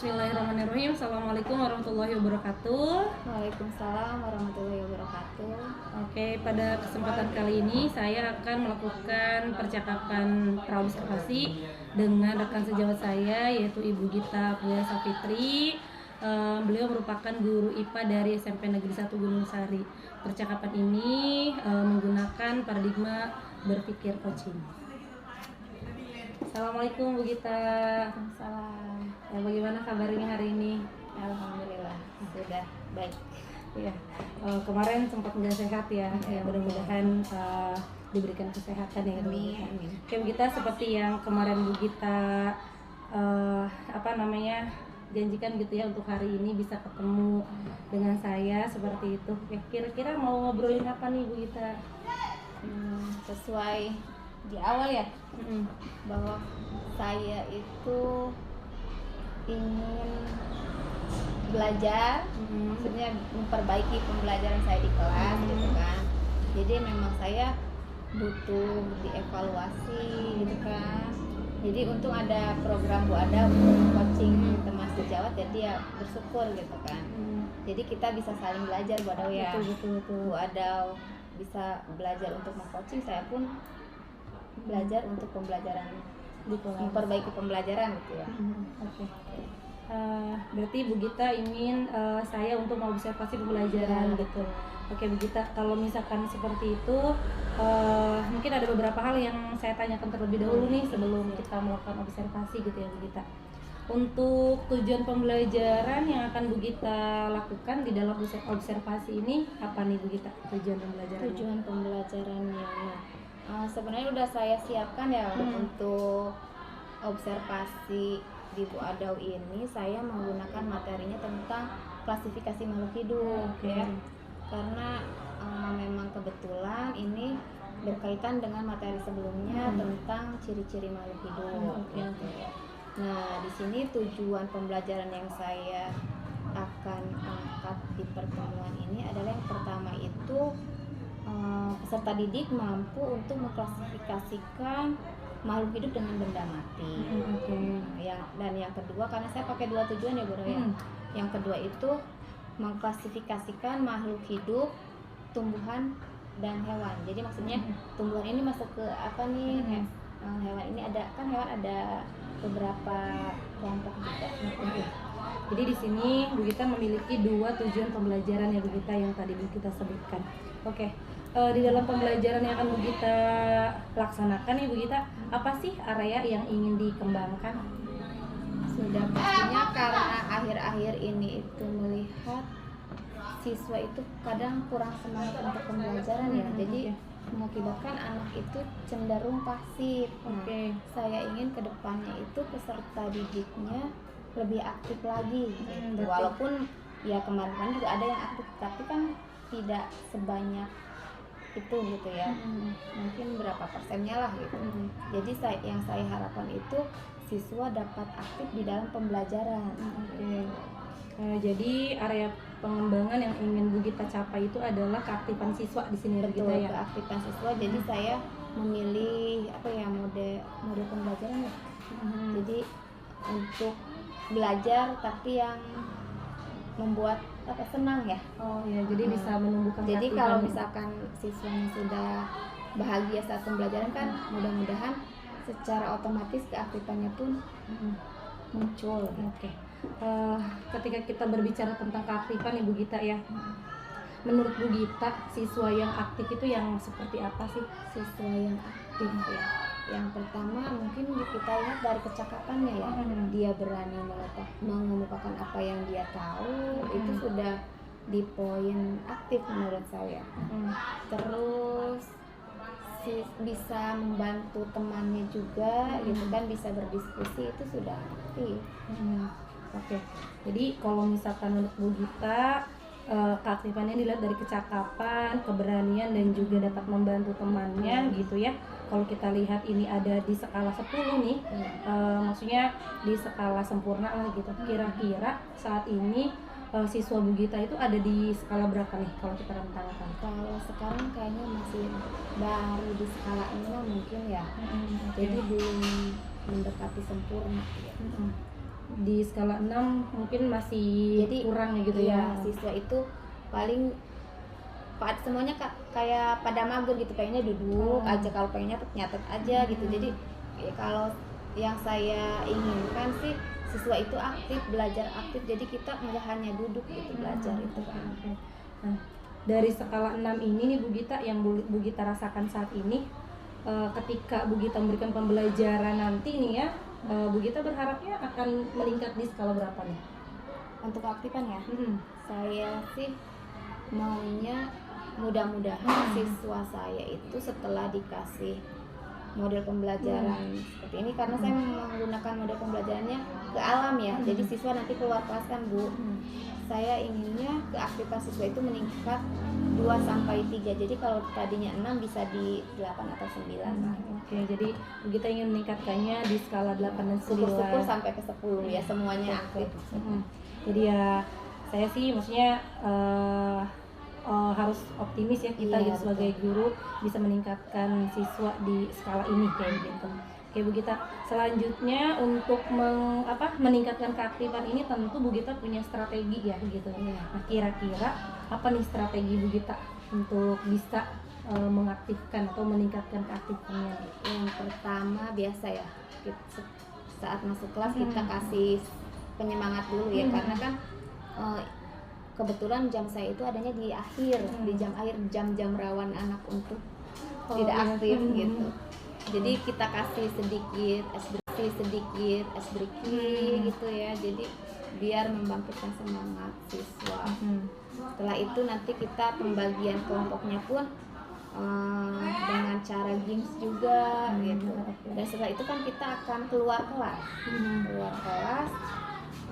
Bismillahirrahmanirrahim. Assalamualaikum warahmatullahi wabarakatuh. Waalaikumsalam warahmatullahi wabarakatuh. Oke, pada kesempatan kali ini saya akan melakukan percakapan praobservasi dengan rekan sejawat saya yaitu Ibu Gita Pulia Sapitri. Beliau merupakan guru IPA dari SMP Negeri 1 Gunung Sari. Percakapan ini menggunakan paradigma berpikir coaching. Assalamualaikum Bu Gita. Waalaikumsalam. Ya, bagaimana kabarnya hari ini? Alhamdulillah sudah baik. Ya, kemarin sempat nggak sehat ya. Ya, mudah-mudahan diberikan kesehatan ya. Amin. Oke, Bu Gita, seperti yang kemarin Bu Gita janjikan gitu ya, untuk hari ini bisa ketemu dengan saya seperti itu. Oke, kira-kira mau ngobrolin apa nih Bu Gita? Sesuai di awal ya, bahwa saya itu ingin belajar, maksudnya memperbaiki pembelajaran saya di kelas gitu kan. Jadi memang saya butuh dievaluasi gitu kan. Jadi untung ada program Bu Ada untuk coaching teman sejawat, jadi ya bersyukur gitu kan. Jadi kita bisa saling belajar Bu Ada ya. Betul. Bu Ada bisa belajar untuk meng-coaching, saya pun belajar untuk pembelajaran, memperbaiki pembelajaran gitu ya. Oke. Berarti Bu Gita ingin saya untuk mengobservasi pembelajaran gitu. Oke Bu Gita, kalau misalkan seperti itu mungkin ada beberapa hal yang saya tanyakan terlebih dahulu nih sebelum kita melakukan observasi gitu ya Bu Gita. Untuk tujuan pembelajaran yang akan Bu Gita lakukan di dalam observasi ini apa nih Bu Gita, tujuan pembelajaran? Tujuan pembelajarannya, sebenarnya udah saya siapkan ya. Untuk observasi di Bu Adau ini saya menggunakan materinya tentang klasifikasi makhluk hidup ya, karena memang kebetulan ini berkaitan dengan materi sebelumnya tentang ciri-ciri makhluk hidup. Nah, di sini tujuan pembelajaran yang saya akan angkat di pertemuan ini adalah yang pertama itu peserta didik mampu untuk mengklasifikasikan makhluk hidup dengan benda mati. Dan yang kedua, karena saya pakai dua tujuan ya Bu ya. Yang kedua itu mengklasifikasikan makhluk hidup, tumbuhan dan hewan. Jadi maksudnya tumbuhan ini masuk ke apa nih? Hewan ini ada beberapa kelompok juga. Jadi di sini Bu Gita memiliki dua tujuan pembelajaran ya Bu Gita yang tadi Bu Gita sebutkan. Oke. Di dalam pembelajaran yang akan Bu Gita laksanakan nih Bu Gita, apa sih area yang ingin dikembangkan? Sudah pastinya karena akhir-akhir ini itu melihat siswa itu kadang kurang semangat untuk pembelajaran ya. Jadi mengakibatkan anak itu cenderung pasif. Saya ingin kedepannya itu peserta didiknya lebih aktif lagi gitu. Walaupun ya kemarin juga ada yang aktif, tapi kan tidak sebanyak itu gitu ya. Mungkin berapa persennya lah gitu. Jadi yang saya harapkan itu siswa dapat aktif di dalam pembelajaran. Jadi area pengembangan yang ingin Bu Gita capai itu adalah keaktifan siswa di sini. Betul, ya, keaktifan siswa. Jadi saya memilih mode pembelajaran ya. Jadi untuk belajar tapi yang membuat senang ya. Jadi bisa menumbuhkan. Jadi kalau misalkan siswanya sudah bahagia saat pembelajaran kan mudah-mudahan secara otomatis keaktifannya pun muncul. Ketika kita berbicara tentang keaktifan Ibu Gita ya, menurut Bu Gita siswa yang aktif itu yang seperti apa sih? Siswa yang aktif ya, yang pertama mungkin kita lihat dari kecakapannya ya. Dia berani mengemukakan apa yang dia tahu, itu sudah di poin aktif menurut saya. Terus bisa membantu temannya juga gitu kan, bisa berdiskusi, itu sudah aktif. Jadi kalau misalkan menurut Bu Gita keaktifannya dilihat dari kecakapan, keberanian dan juga dapat membantu temannya gitu ya. Kalau kita lihat ini ada di skala 10 nih, maksudnya di skala sempurna lah gitu. Kira-kira saat ini siswa Bu Gita itu ada di skala berapa nih kalau kita rentangkan? Kalau sekarang kayaknya masih baru di skala 6 mungkin ya. Jadi belum mendekati sempurna ya. di skala 6 mungkin masih Jadi kurang gitu iya, ya. siswa itu paling semuanya kayak pada mager gitu, pengennya duduk aja, kalau pengennya nyatet aja gitu. Jadi ya kalau yang saya inginkan sih siswa itu aktif, belajar aktif, jadi kita nggak hanya duduk gitu belajar itu kan. Nah, dari skala 6 ini nih Bu Gita, yang Bu Gita rasakan saat ini, ketika Bu Gita memberikan pembelajaran nanti nih ya, Bu Gita berharapnya akan meningkat di skala berapa nih? Untuk keaktifan ya, saya sih maunya mudah-mudahan siswa saya itu setelah dikasih model pembelajaran seperti ini, karena saya menggunakan model pembelajarannya ke alam ya, jadi siswa nanti keluar kelas kan Bu, saya inginnya keaktifan siswa itu meningkat 2-3, jadi kalau tadinya 6 bisa di 8 atau 9. Oke, jadi kita ingin meningkatkannya di skala 8 dan 9. Syukur-syukur sampai ke 10 ya, semuanya aktif. Jadi ya saya sih maksudnya harus optimis ya kita gitu sebagai guru bisa meningkatkan siswa di skala ini kayak gitu. Oke Bu Gita, selanjutnya untuk meningkatkan keaktifan ini tentu Bu Gita punya strategi ya gitu. Nah kira-kira apa nih strategi Bu Gita untuk bisa mengaktifkan atau meningkatkan keaktifannya? Yang pertama biasa ya, saat masuk kelas kita kasih penyemangat dulu ya, karena kan kebetulan jam saya itu adanya di akhir, di jam akhir, jam-jam rawan anak untuk tidak aktif gitu. Jadi kita kasih sedikit es breaking gitu ya, jadi biar membangkitkan semangat siswa. Setelah itu nanti kita pembagian kelompoknya pun dengan cara games juga gitu. Dan setelah itu kan kita akan keluar kelas,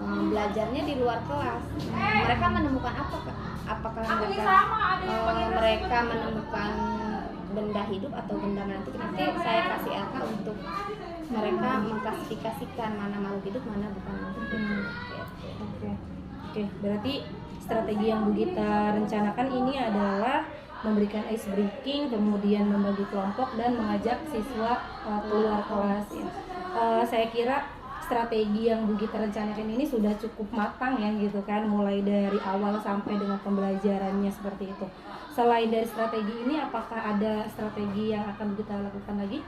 belajarnya di luar kelas. Mereka menemukan apa? Apakah mereka menemukan benda hidup atau benda mati? Nanti saya kasih LK untuk mereka mengklasifikasikan mana makhluk hidup, mana bukan makhluk hidup. Oke, berarti strategi yang Bu Gita rencanakan ini adalah memberikan ice breaking, kemudian membagi kelompok dan mengajak siswa keluar kelas ya. Saya kira strategi yang Bu Gita rencanakan ini sudah cukup matang ya gitu kan, mulai dari awal sampai dengan pembelajarannya seperti itu. Selain dari strategi ini, apakah ada strategi yang akan Bu Gita lakukan lagi?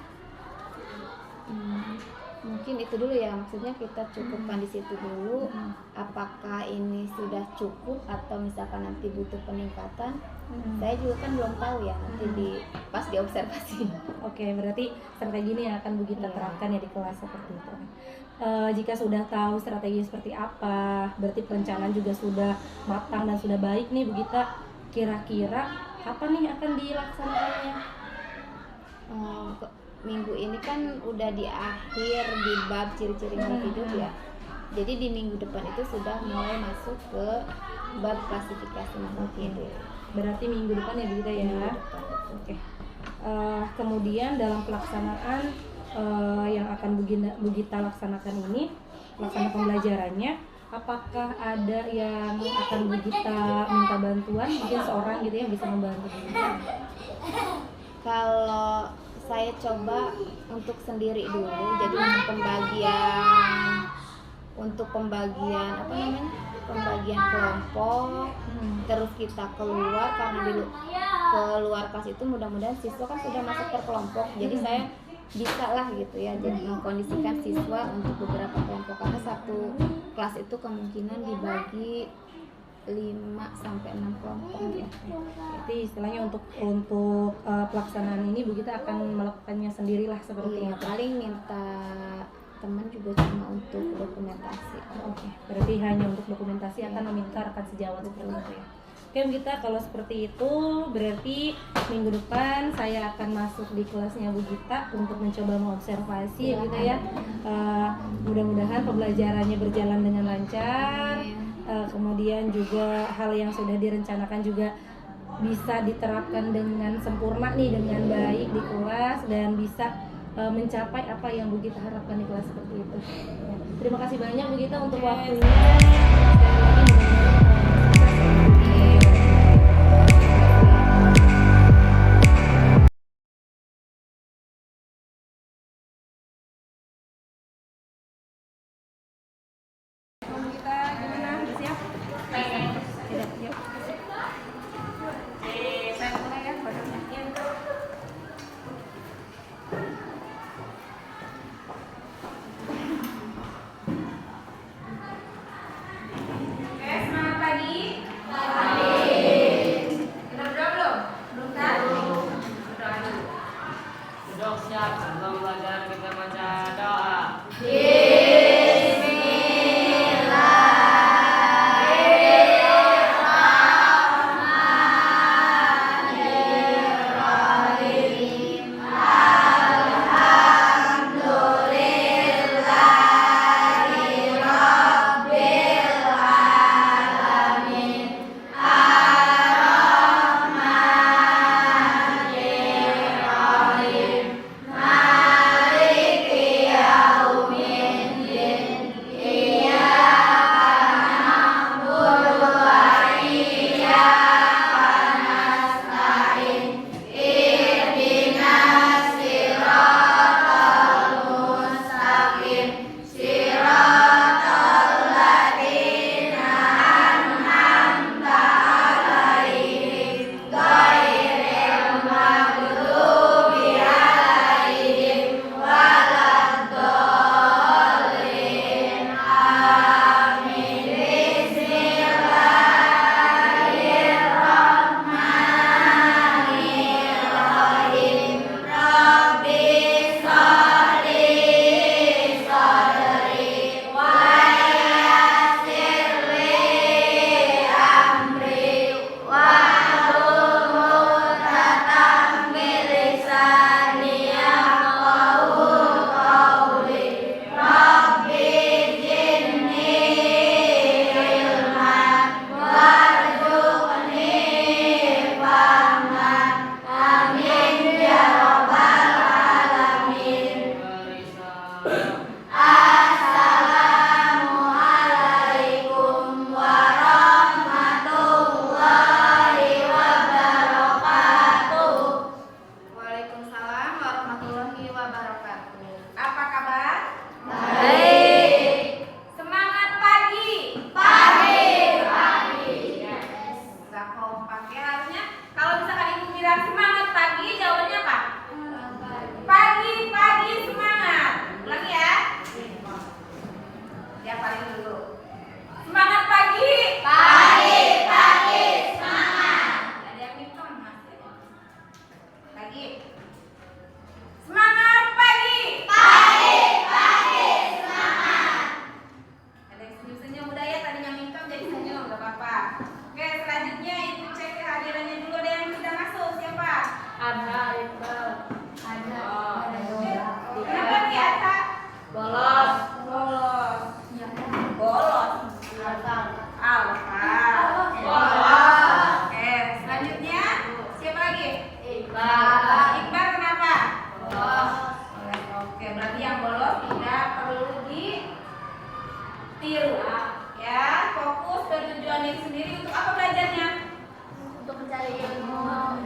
Mungkin itu dulu ya, maksudnya kita cukupkan di situ dulu. Apakah ini sudah cukup atau misalkan nanti butuh peningkatan? Saya juga kan belum tahu ya, nanti pas diobservasi. Oke, berarti strategi ini yang akan Bu Gita terapkan ya di kelas seperti itu. Jika sudah tahu strategi seperti apa, berarti perencanaan juga sudah matang dan sudah baik nih Bu Gita. Kira-kira kapan nih akan dilaksanakannya? Minggu ini kan udah di akhir di bab ciri-ciri makhluk hidup ya. Jadi di minggu depan itu sudah mulai masuk ke bab klasifikasi makhluk hidup. Berarti minggu depan ya Bu Gita ya. Oke. Kemudian dalam pelaksanaan yang akan Bu Gita laksanakan ini, pelaksana pembelajarannya, apakah ada yang akan Bu Gita minta bantuan, mungkin seorang gitu yang bisa membantu Bu Gita? Kalau saya coba untuk sendiri dulu, jadi untuk pembagian pembagian kelompok, terus kita keluar, karena di keluar kelas itu mudah-mudahan siswa kan sudah masuk per kelompok, jadi saya bisa lah gitu ya, jadi mengkondisikan siswa untuk beberapa kelompok, karena satu kelas itu kemungkinan dibagi 5-6 kelompok ya. Jadi istilahnya untuk pelaksanaan ini Bu Gita akan melakukannya sendirilah seperti itu. Paling minta teman juga cuma untuk dokumentasi. Oke, berarti hanya untuk dokumentasi akan meminta rekan sejawat seperti itu ya. Oke Bu Gita, kalau seperti itu berarti minggu depan saya akan masuk di kelasnya Bu Gita untuk mencoba mengobservasi gitu ya. Mudah-mudahan pembelajarannya berjalan dengan lancar. Kemudian juga hal yang sudah direncanakan juga bisa diterapkan dengan sempurna nih, dengan baik di kelas, dan bisa mencapai apa yang Bu Gita harapkan di kelas seperti itu. Terima kasih banyak Bu Gita untuk waktunya. yang bolos tidak perlu ditiru. Ya, fokus ke tujuannya sendiri. Untuk apa belajarnya? Untuk mencari ilmu.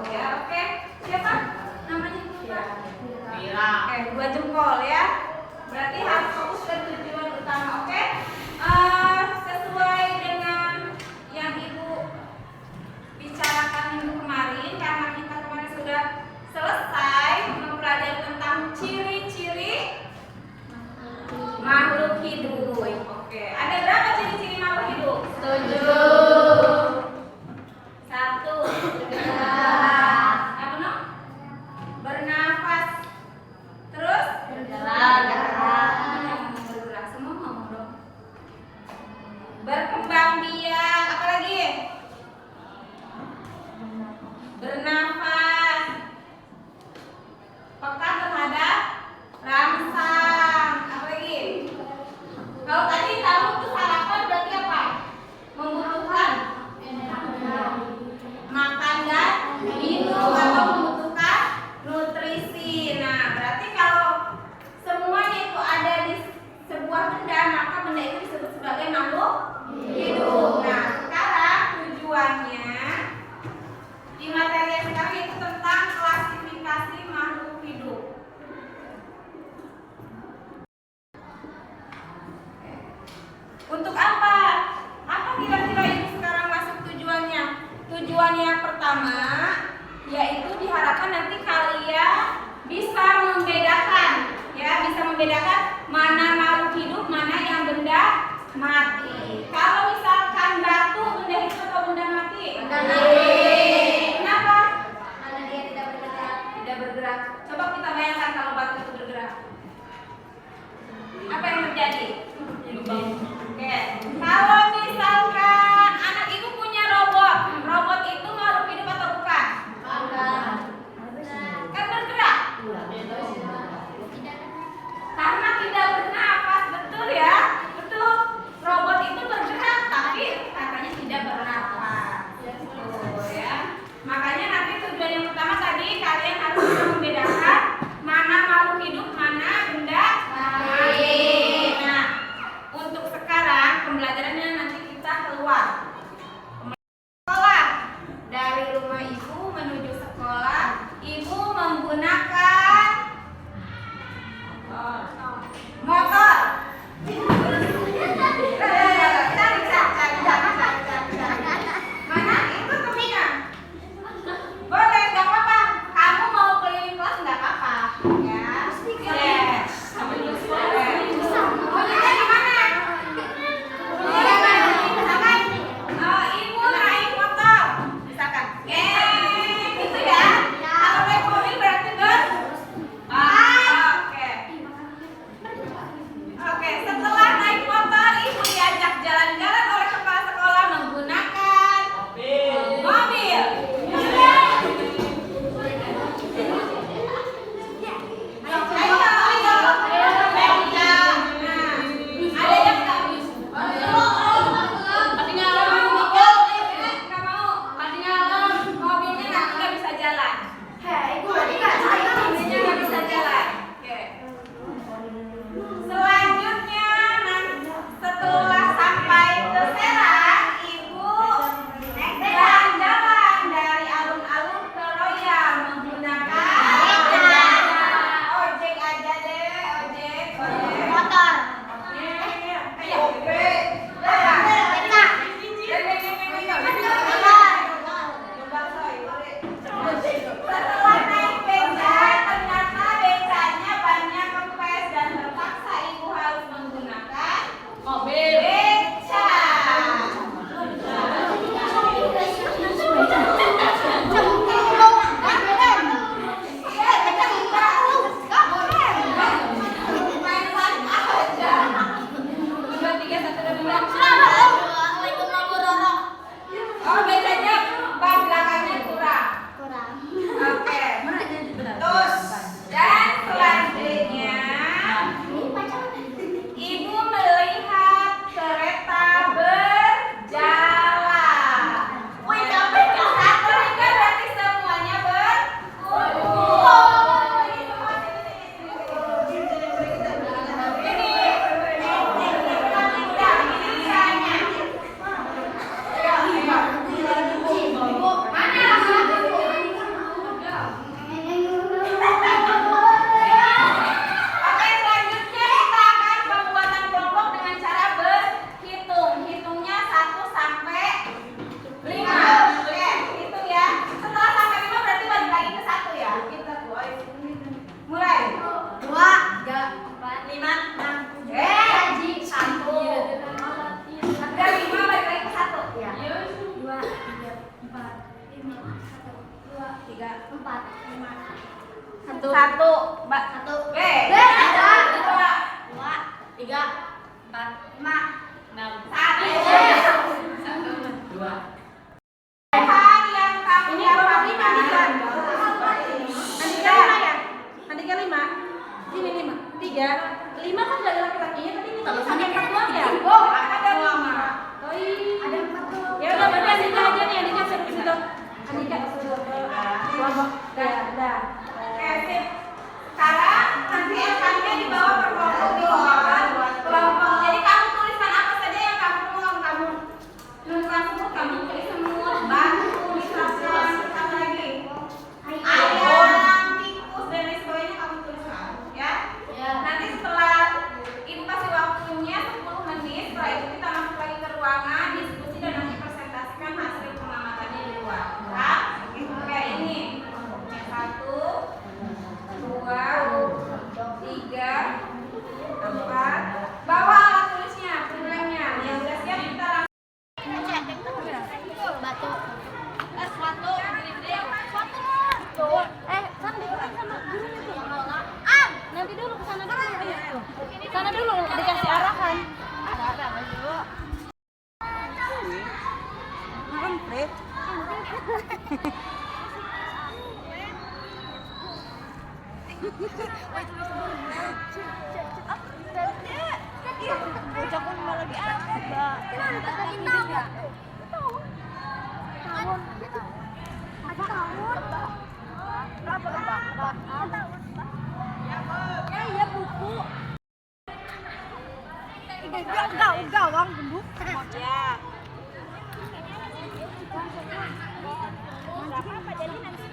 Ya, oke. Siapa namanya? Mira. Oke, 2 jempol ya. Berarti harus fokus ke tujuan utama, oke? Sesuai dengan yang Ibu bicarakan minggu kemarin, karena kita kemarin sudah selesai mempelajari tentang ciri-ciri makhluk hidup. Oke, ada berapa ciri-ciri makhluk hidup? 7. 1. Bergerak. Apa no? Bernafas. Terus? Bergerak. Semua ngomong dong. Berkembang biak. Apa lagi? Bernafas. Peka terhadap rangsang. Apa lagi? Kalau tadi tahu itu sarapan berarti apa? Membutuhkan makan dan minum atau membutuhkan nutrisi. Nah, berarti kalau semuanya itu ada di sebuah benda, maka benda itu disebut sebagai makhluk hidup. Nah, sekarang tujuannya di materi yang sekarang itu tentang klasifikasi makhluk hidup. Untuk apa? Apa kira-kira itu sekarang masuk tujuannya? Tujuannya yang pertama yaitu diharapkan nanti kalian bisa membedakan, ya, bisa membedakan mana makhluk hidup, mana yang benda mati. Kalau misalkan batu benda hidup atau benda mati? Benda mati. Kenapa? Karena dia tidak bergerak. Tidak bergerak. Coba kita bayangkan kalau batu itu bergerak. Apa yang terjadi? Oke. Kalau misalkan anak ibu punya robot, robot itu makhluk hidup atau bukan? Kan bergerak. Karena tidak bernafas, betul ya? Betul. Robot itu bergerak, tapi katanya tidak bernafas. Betul ya. Makanya nanti tujuan yang pertama tadi kalian harus bisa membedakan mana makhluk hidup, mana benda mati. Nah, untuk sekarang pembelajarannya nanti kita keluar sekolah. Dari rumah ibu menuju sekolah, ibu menggunakan motor. Mana itu temennya? Boleh, nggak apa-apa. Kamu mau keliling kelas nggak apa-apa, ya. Yes. Mobilnya di mana? Misalkan, ibu naik motor, misalkan, gitu ya. Kalau naik mobil berarti oke. Oke, setelah ya. 5 kan nggak ada laki-lakinya, tapi ini tuh hanya 4 doang ya. Oh, ada 5. Oh iya. Ada 4 doang. Ya udah berarti Andika aja nih, Andika suruh ke situ. Andika suruh ke kelompok. Dah. Oke, sip. Sekarang nanti akannya dibawa per kelompok. Jadi kamu tuliskan apa saja yang kamu tuliskan semut, kamu tulis semut, batu, misalkan apa lagi? Ayam, tikus dan lain sebagainya kamu tuliskan, ya. Nanti setelah ibu kasih waktunya 10 menit, setelah itu kita masuk lagi ke ruangan, diskusi dan nanti presentasikan hasil pengamatannya di luar. Ya? Oke, ini. 1, 2, 3, 4. Bawa alat tulisnya, pulpennya. Yang udah siap kita langsung. Nanti dulu ke sana dulu. Ayo. Sana dulu dikasih arahan. Bocah pun malah lagi apa, Mbak? Ya buku. Enggak, Bang, gendut. Ya. Enggak apa-apa, jadi nanti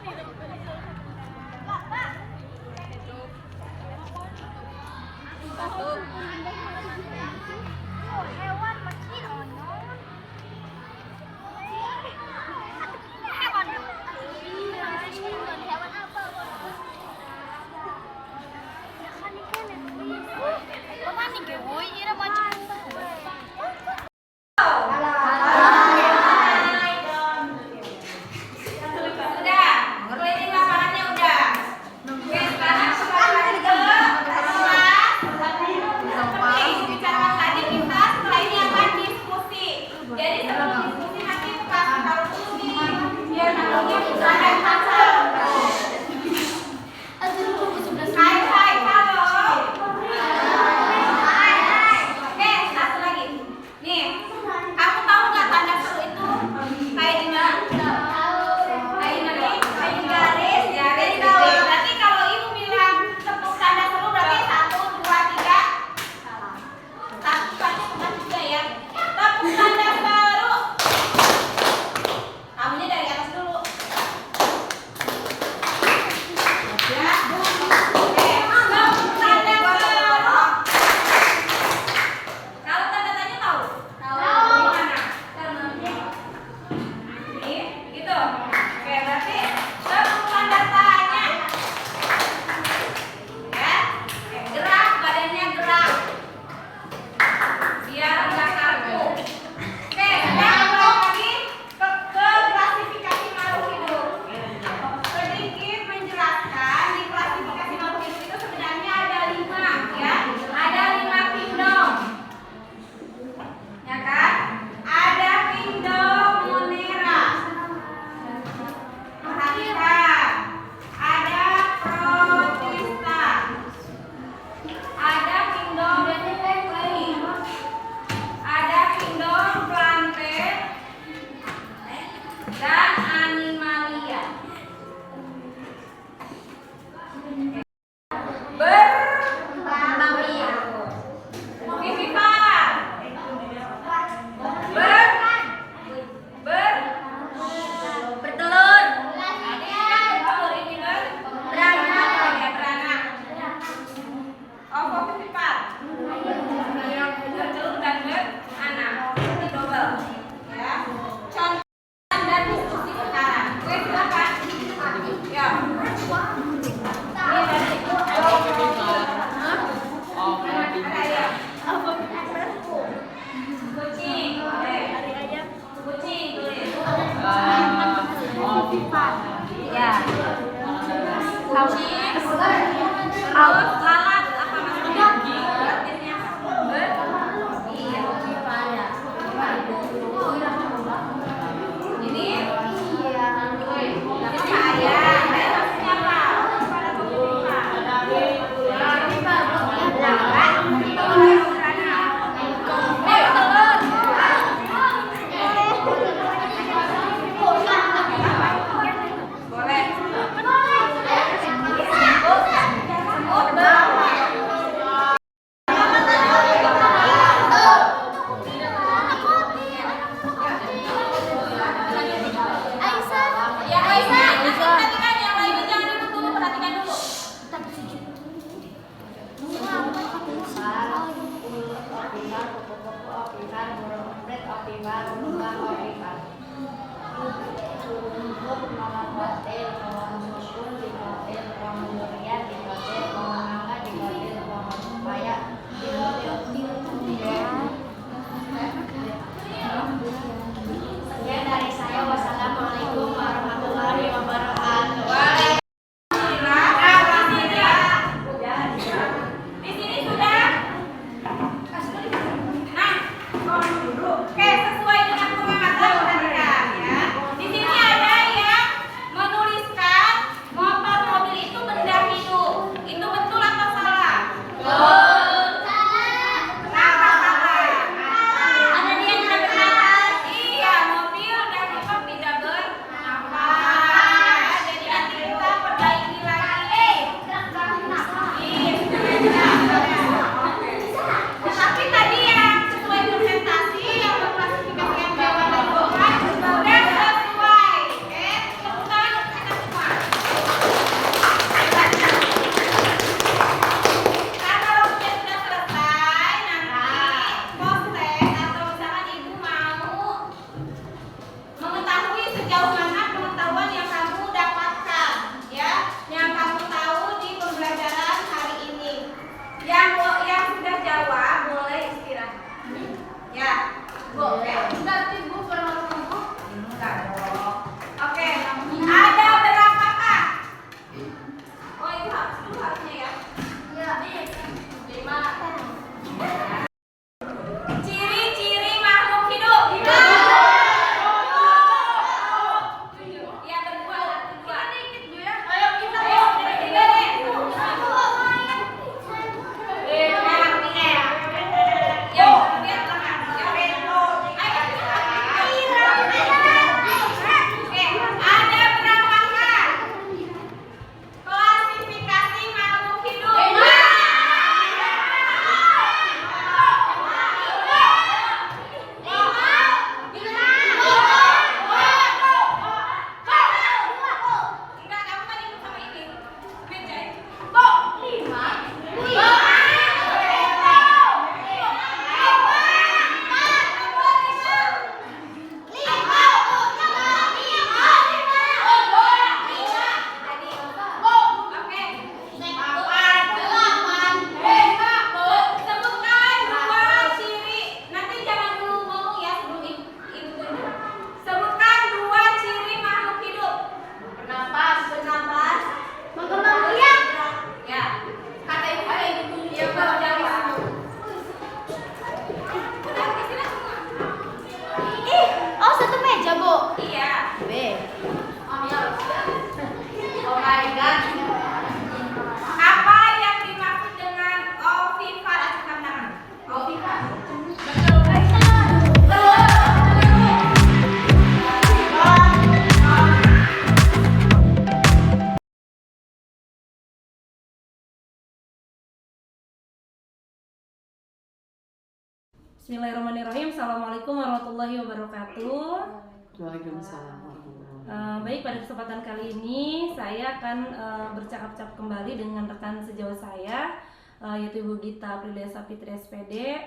hewan makin hewan apa? Sudah, keliling lapangannya udah. Oke, sekarang kembali ke kelas. Seperti yang dibicarakan tadi, kita setelah ini akan diskusi Bu, oke. Berarti Bu pernah Bu? Enggak dong. Oke. Ada berapa Kak? Oh itu harusnya ya. Iya. 5. Ciri-ciri makhluk hidup. Ya berdua. Dikit Bu ya. Ayo kita bertiga deh. Ada berapa Kak? Klasifikasi makhluk hidup. Enggak, kamu kan ikut sama ini. Meja. Bu, 5. Sebutkan dua ciri makhluk hidup. Bernapas. Ya. Kata ibu ada ibu dulu. Iya, Pak. Jangan dulu. Udah di sini semua. Oh, satu meja, Bu. Iya. B. Oh my god. Apa yang dimaksud dengan ovipar? Acungkan tangan. Ovipar. Betul. Bismillahirrahmanirrahim. Assalamualaikum warahmatullahi wabarakatuh. Waalaikumsalam warahmatullahi Baik, pada kesempatan kali ini saya akan bercakap-cakap kembali dengan rekan sejauh saya, yaitu Ibu Gita Aprilia Sapitri SPD.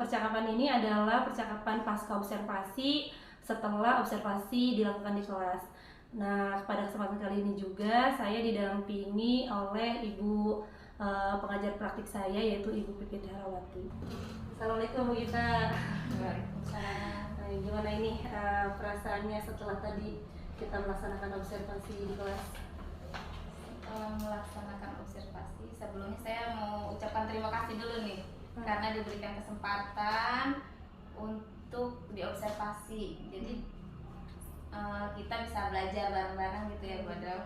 Percakapan ini adalah percakapan pasca observasi setelah observasi dilakukan di kelas. Nah, pada kesempatan kali ini juga saya didampingi oleh Ibu pengajar praktik saya, yaitu Ibu Pipit Herawati. Assalamualaikum Bu Gita. Nah, gimana ini perasaannya setelah tadi kita melaksanakan observasi di kelas? Melaksanakan observasi, sebelumnya saya mau ucapkan terima kasih dulu nih karena diberikan kesempatan untuk diobservasi. Jadi kita bisa belajar bareng-bareng gitu ya, Bu Adau.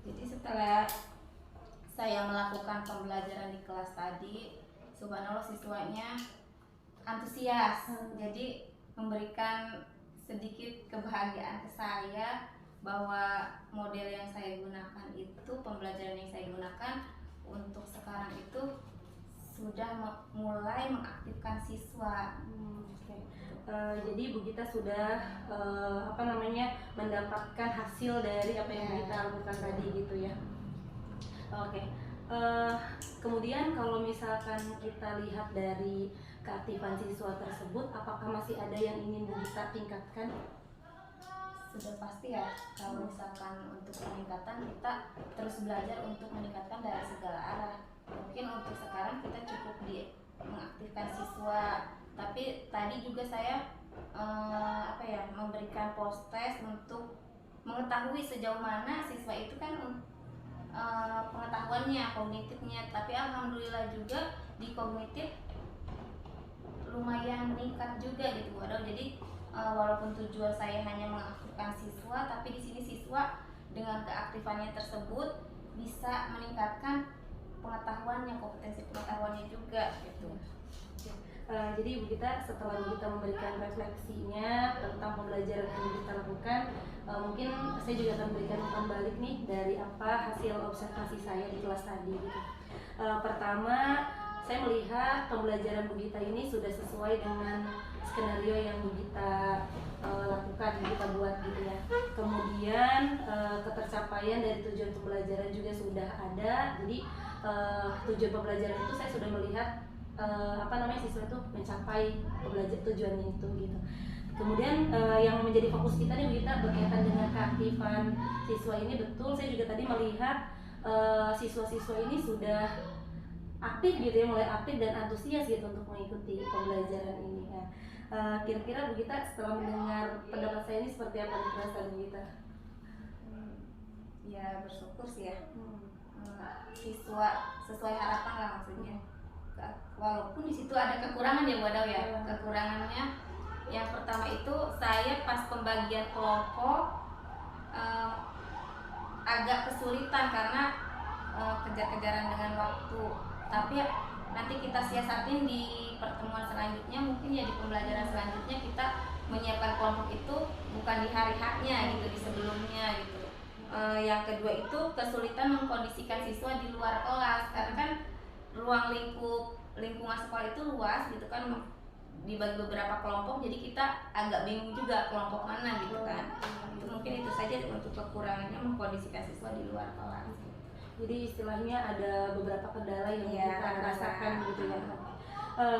Jadi setelah saya melakukan pembelajaran di kelas tadi, subhanallah siswanya antusias. Jadi memberikan sedikit kebahagiaan ke saya bahwa model yang saya gunakan itu, pembelajaran yang saya gunakan untuk sekarang itu sudah mulai mengaktifkan siswa. Jadi Bu Gita sudah mendapatkan hasil dari apa yang Bu Gita lakukan tadi gitu ya. Oke. Kemudian kalau misalkan kita lihat dari keaktifan siswa tersebut, apakah masih ada yang ingin Bu Gita tingkatkan? Sudah pasti ya, kalau misalkan untuk peningkatan kita terus belajar untuk meningkatkan dari segala arah. Mungkin untuk sekarang kita cukup mengaktifkan siswa, tapi tadi juga saya memberikan post test untuk mengetahui sejauh mana siswa itu kan pengetahuannya, kognitifnya. Tapi alhamdulillah juga di kognitif lumayan meningkat juga gitu. Jadi walaupun tujuan saya hanya mengaktifkan siswa, tapi di sini siswa dengan keaktifannya tersebut bisa meningkatkan pengetahuannya, kompetensi pengetahuannya juga gitu. Jadi Ibu Gita, setelah Ibu Gita memberikan refleksinya tentang pembelajaran yang Ibu Gita lakukan, mungkin saya juga akan memberikan umpan balik nih dari apa hasil observasi saya di kelas tadi gitu. Pertama, saya melihat pembelajaran Bu Gita ini sudah sesuai dengan skenario yang Bu Gita lakukan, Bu Gita buat gitu ya. Kemudian ketercapaian dari tujuan pembelajaran juga sudah ada. Jadi tujuan pembelajaran itu saya sudah melihat siswa itu mencapai tujuannya itu gitu. Kemudian yang menjadi fokus kita nih Bu Gita berkaitan dengan keaktifan siswa ini, betul saya juga tadi melihat siswa-siswa ini sudah aktif gitu ya, mulai aktif dan antusias gitu untuk mengikuti pembelajaran ini. Nah, kira-kira Bu Gita setelah mendengar pendapat saya ini seperti apa nih perasaan Bu Gita? Ya bersyukur sih ya. Siswa sesuai harapan lah maksudnya. Walaupun di situ ada kekurangan ya Bu Adaw ya. Kekurangannya yang pertama itu saya pas pembagian kelompok agak kesulitan karena kejar-kejaran dengan waktu. Tapi nanti kita siasatin di pertemuan selanjutnya, mungkin ya di pembelajaran selanjutnya kita menyiapkan kelompok itu bukan di hari haknya gitu, di sebelumnya gitu. Yang kedua itu kesulitan mengkondisikan siswa di luar kelas karena kan ruang lingkungan sekolah itu luas gitu kan, dibagi beberapa kelompok, jadi kita agak bingung juga kelompok mana gitu kan. Itu mungkin itu saja untuk kekurangannya mengkondisikan siswa di luar kelas. Jadi istilahnya ada beberapa kendala yang Ya, kita rasakan gitu ya.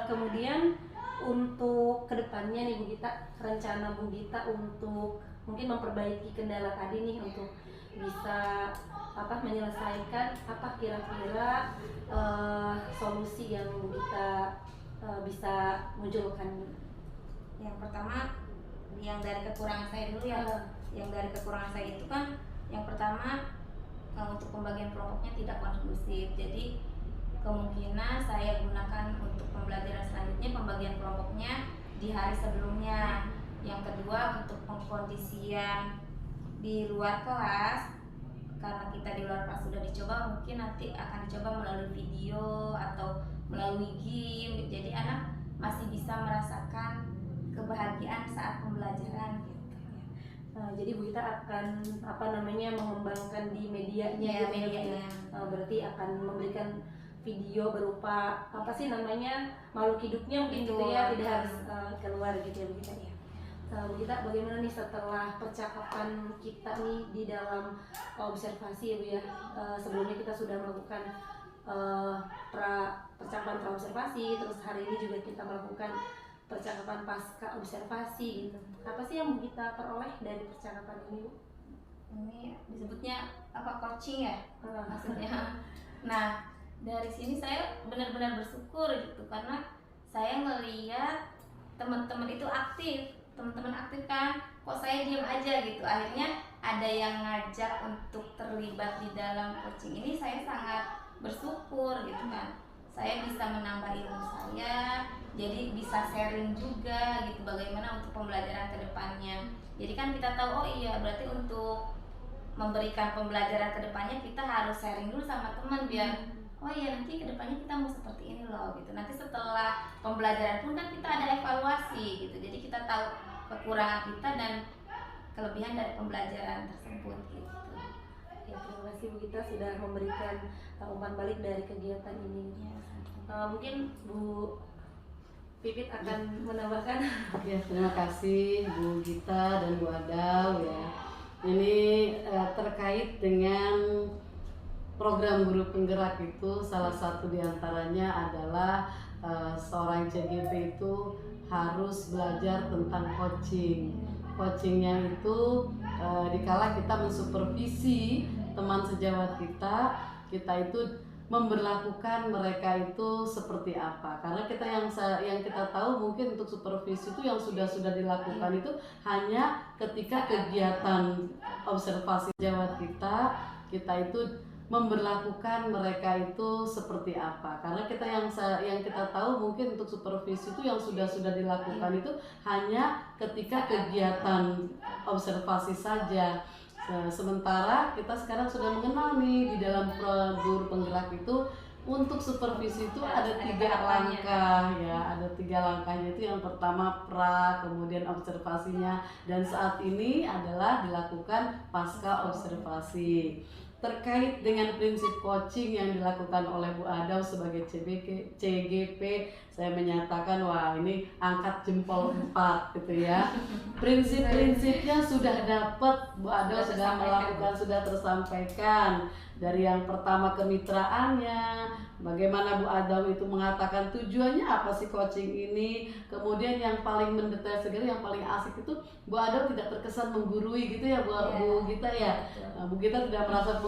Kemudian untuk kedepannya nih Bu Gita, rencana Bu Gita untuk mungkin memperbaiki kendala tadi nih untuk bisa menyelesaikan apa kira-kira solusi yang Bu Gita bisa munculkan. Yang pertama yang dari kekurangan saya dulu ya. Yang dari kekurangan saya itu kan yang pertama untuk pembagian kelompoknya tidak kondusif. Jadi kemungkinan saya gunakan untuk pembelajaran selanjutnya pembagian kelompoknya di hari sebelumnya. Yang kedua untuk pengkondisian di luar kelas, karena kita di luar kelas sudah dicoba, mungkin nanti akan dicoba melalui video atau melalui game. Jadi anak masih bisa merasakan kebahagiaan saat pembelajaran gitu. Jadi Bu Gita akan mengembangkan di medianya Ya, gitu medianya. berarti akan memberikan video berupa makhluk hidupnya mungkin gitu ya, tidak harus keluar gitu ya Bu Gita ya. Bu Gita, bagaimana nih setelah percakapan kita nih di dalam observasi ya Bu ya? Sebelumnya kita sudah melakukan percakapan praobservasi, terus hari ini juga kita melakukan percakapan pasca observasi gitu. Apa sih yang Bu Gita peroleh dari percakapan ini Bu? Ini disebutnya coaching ya maksudnya. Nah dari sini saya benar-benar bersyukur gitu karena saya ngelihat teman-teman itu aktif. Teman-teman aktif kan, kok saya diam aja gitu. Akhirnya ada yang ngajak untuk terlibat di dalam coaching ini, saya sangat bersyukur gitu kan. Saya bisa menambah ilmu saya, jadi bisa sharing juga gitu bagaimana untuk pembelajaran ke depannya. Jadi kan kita tahu, oh iya berarti untuk memberikan pembelajaran ke depannya kita harus sharing dulu sama teman biar oh iya nanti ke depannya kita mau seperti ini loh gitu. Nanti setelah pembelajaran pun kan kita ada evaluasi gitu. Jadi kita tahu kekurangan kita dan kelebihan dari pembelajaran tersebut gitu. Ya, terima kasih Bu Gita sudah memberikan umpan balik dari kegiatan ini. Mungkin Bu Pipit akan menambahkan. Ya, terima kasih Bu Gita dan Bu Adaw ya. Ini terkait dengan program guru penggerak itu salah satu diantaranya adalah seorang CGP itu harus belajar tentang coaching. Coachingnya itu dikala kita mensupervisi teman sejawat kita itu memberlakukan mereka itu seperti apa. Karena kita yang kita tahu mungkin untuk supervisi itu yang sudah dilakukan itu hanya ketika kegiatan observasi sejawat kita itu memberlakukan mereka itu seperti apa. Karena kita yang kita tahu mungkin untuk supervisi itu yang sudah dilakukan itu hanya ketika kegiatan observasi saja. Sementara kita sekarang sudah mengenal nih di dalam guru penggerak itu untuk supervisi itu ada 3 langkah ya, ada 3 langkahnya. Itu yang pertama kemudian observasinya, dan saat ini adalah dilakukan pasca observasi. Terkait dengan prinsip coaching yang dilakukan oleh Bu Adaw sebagai CGP, saya menyatakan wah ini angkat jempol 4 gitu ya. Prinsip-prinsipnya sudah dapat Bu Adaw sudah melakukan, sudah tersampaikan, Dari yang pertama kemitraannya, bagaimana Bu Adaw itu mengatakan tujuannya apa sih coaching ini. Kemudian yang paling mendetail sekali, yang paling asik itu Bu Adaw tidak terkesan menggurui gitu ya Bu Gita ya. Nah, Bu Gita tidak merasa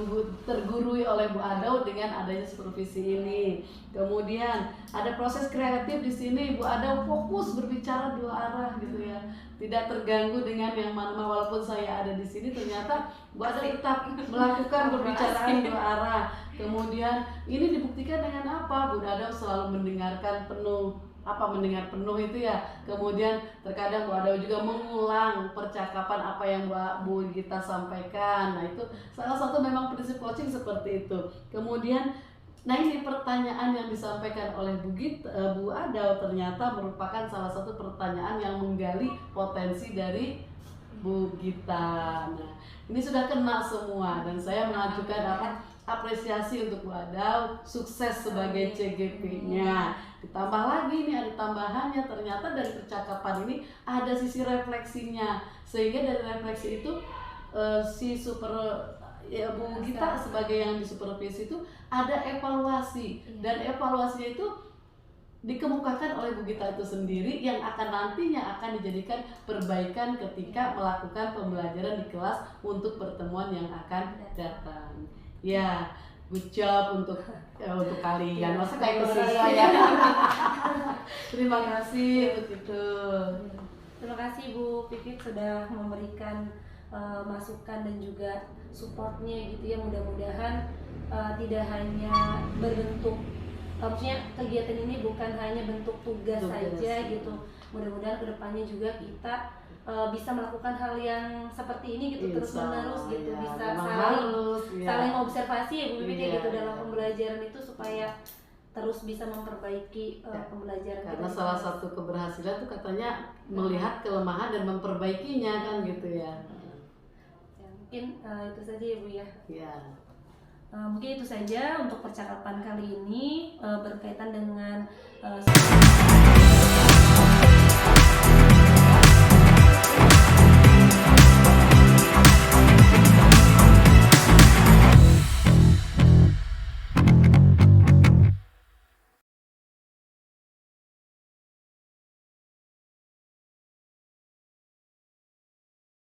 tergurui oleh Bu Adaw dengan adanya supervisi ini. Kemudian ada proses kreatif di sini, Bu Adaw fokus berbicara dua arah gitu ya. Tidak terganggu dengan yang mana, walaupun saya ada di sini ternyata Bu Adaw tetap melakukan pembicaraan dua arah. Kemudian ini dibuktikan dengan apa? Bu Adaw selalu mendengarkan penuh. Apa mendengar penuh itu ya. Kemudian terkadang Bu Adaw juga mengulang percakapan apa yang Bu Gita sampaikan. Nah, itu salah satu memang prinsip coaching seperti itu. Kemudian nah ini pertanyaan yang disampaikan oleh Bu Adaw ternyata merupakan salah satu pertanyaan yang menggali potensi dari Bu Gita. Nah, ini sudah kena semua dan saya mengajukan apresiasi untuk Bu Adaw, sukses sebagai CGP-nya. Ditambah lagi nih ada tambahannya, ternyata dari percakapan ini ada sisi refleksinya. Sehingga dari refleksi itu Bu Gita sebagai yang disupervisi itu ada evaluasi dan evaluasinya itu dikemukakan oleh Bu Gita itu sendiri yang akan nantinya akan dijadikan perbaikan ketika melakukan pembelajaran di kelas untuk pertemuan yang akan datang. Ya, good job untuk kalian. Masa kayak ke ya. Terima kasih begitu. Terima kasih Bu Pipit sudah memberikan masukan dan juga supportnya gitu ya. Mudah-mudahan tidak hanya berbentuk maksudnya kegiatan ini bukan hanya bentuk tugas saja gitu. Mudah-mudahan kedepannya juga kita bisa melakukan hal yang seperti ini gitu terus menerus gitu ya, bisa saling observasi ya Bu Pipit gitu dalam pembelajaran itu supaya terus bisa memperbaiki pembelajaran karena kita. Salah satu keberhasilan tuh katanya melihat kelemahan dan memperbaikinya kan gitu ya. Mungkin itu saja ya Bu ya. Ya. Mungkin itu saja untuk percakapan kali ini berkaitan dengan